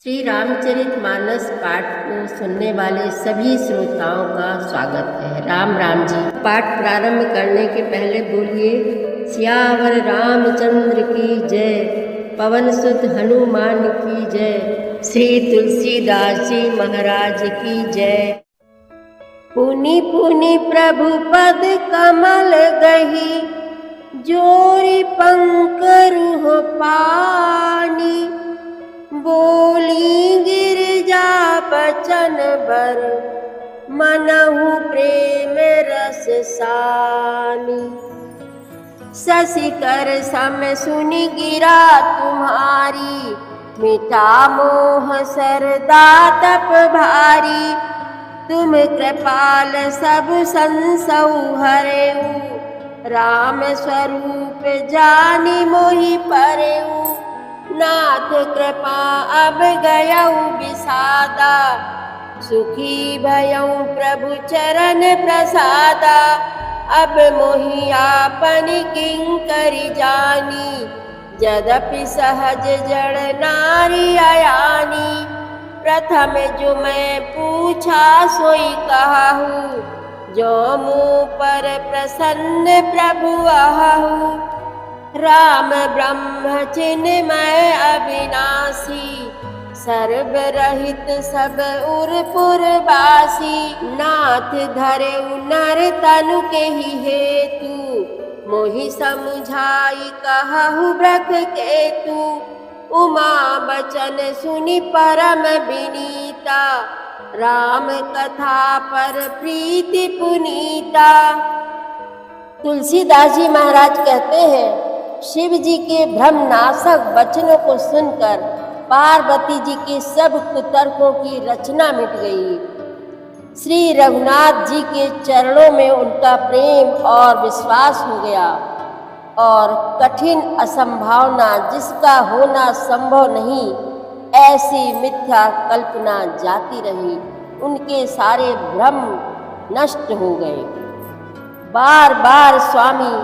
श्री रामचरितमानस पाठ को सुनने वाले सभी श्रोताओं का स्वागत है। राम राम जी। पाठ प्रारंभ करने के पहले बोलिए सियावर रामचंद्र की जय, पवन सुत हनुमान की जय, श्री तुलसीदास जी महाराज की जय। पुनि पुनि प्रभु पद कमल गही, जोरी पंकरु हो पानी। बोली गिरिजा बचन बर, मनहु प्रेम रस सानी। शशिकर सम सुनि गिरा तुम्हारी, मिटा मोह सरदा तप भारी। तुम कृपाल सब संसौ हरेऊ, राम स्वरूप जानि मोहि परेऊ। नाथ कृपा अब गयऊ विषादा, सुखी भयऊ प्रभु चरण प्रसादा। अब मोहि आपन किंकरि जानी, यद्यपि सहज जड़ नारी अयानी। प्रथम जो मैं पूछा सोई कहूँ, जो मुँह पर प्रसन्न प्रभु आहू। राम ब्रह्म चिन्मय अविनाशी, सर्व रहित सब उरपुर वासी। नाथ धरेउ नर तनु के ही हेतु, मोहि समुझाई कहु ब्रख केतु। उमा बचन सुनि परम विनीता, राम कथा पर प्रीति पुनीता। तुलसीदास जी महाराज कहते हैं, शिव जी के भ्रमनाशक वचनों को सुनकर पार्वती जी के सब कुतर्कों की रचना मिट गई। श्री रघुनाथ जी के चरणों में उनका प्रेम और विश्वास हो गया, और कठिन असंभावना जिसका होना संभव नहीं, ऐसी मिथ्या कल्पना जाती रही। उनके सारे भ्रम नष्ट हो गए। बार बार स्वामी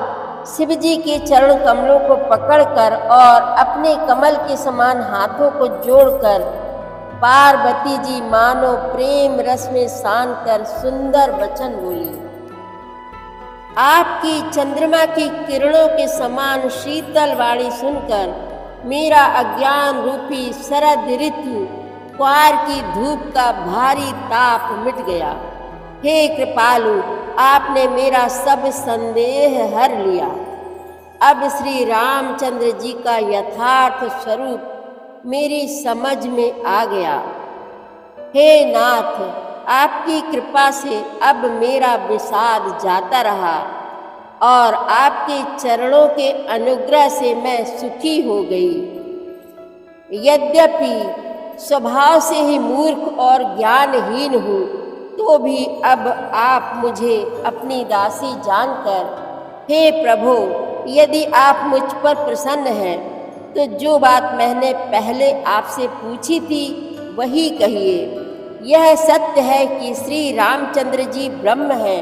शिव जी के चरण कमलों को पकड़कर और अपने कमल के समान हाथों को जोड़कर पार्वती जी मानो प्रेम रस में सान कर सुंदर वचन बोली। आपकी चंद्रमा की किरणों के समान शीतल वाणी सुनकर मेरा अज्ञान रूपी शरद ऋतु क्वार की धूप का भारी ताप मिट गया। हे कृपालु, आपने मेरा सब संदेह हर लिया। अब श्री रामचंद्र जी का यथार्थ स्वरूप मेरी समझ में आ गया। हे नाथ, आपकी कृपा से अब मेरा विषाद जाता रहा, और आपके चरणों के अनुग्रह से मैं सुखी हो गई। यद्यपि स्वभाव से ही मूर्ख और ज्ञानहीन हूँ, तो भी अब आप मुझे अपनी दासी जानकर, हे प्रभु, यदि आप मुझ पर प्रसन्न हैं तो जो बात मैंने पहले आपसे पूछी थी वही कहिए। यह सत्य है कि श्री रामचंद्र जी ब्रह्म हैं,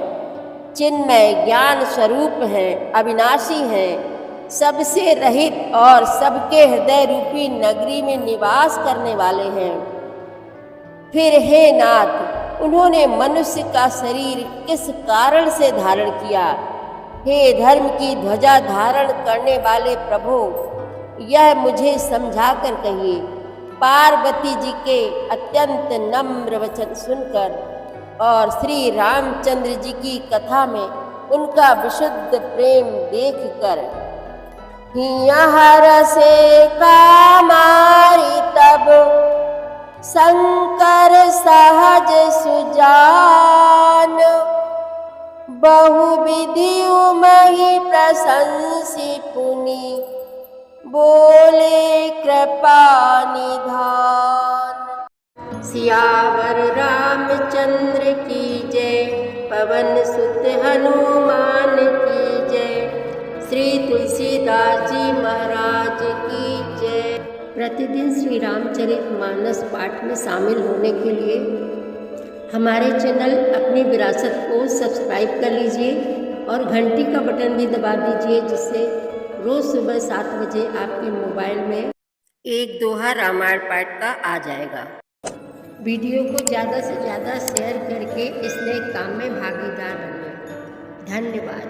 चिन्मय ज्ञान स्वरूप हैं, अविनाशी हैं, सबसे रहित और सबके हृदय रूपी नगरी में निवास करने वाले हैं। फिर हे नाथ, उन्होंने मनुष्य का शरीर किस कारण से धारण किया? हे धर्म की ध्वजा धारण करने वाले प्रभु, यह मुझे समझाकर कहिए। पार्वती जी के अत्यंत नम्र वचन सुनकर और श्री रामचंद्र जी की कथा में उनका विशुद्ध प्रेम देखकर हिया हरसे कामारी तब, शंकर सहज सुजान। बहुविधि उमहि प्रशंसी पुनि, बोले कृपा निधान। सियावर रामचंद्र की जय, पवन सुत हनुमान की जय, श्री तुलसीदास जी महाराज की जय। प्रतिदिन श्री रामचरितमानस पाठ में शामिल होने के लिए हमारे चैनल अपनी विरासत को सब्सक्राइब कर लीजिए और घंटी का बटन भी दबा दीजिए, जिससे रोज़ सुबह 7 बजे आपके मोबाइल में एक दोहा रामायण पाठ का आ जाएगा। वीडियो को ज़्यादा से ज़्यादा शेयर करके इस नए काम में भागीदार बनिए। धन्यवाद।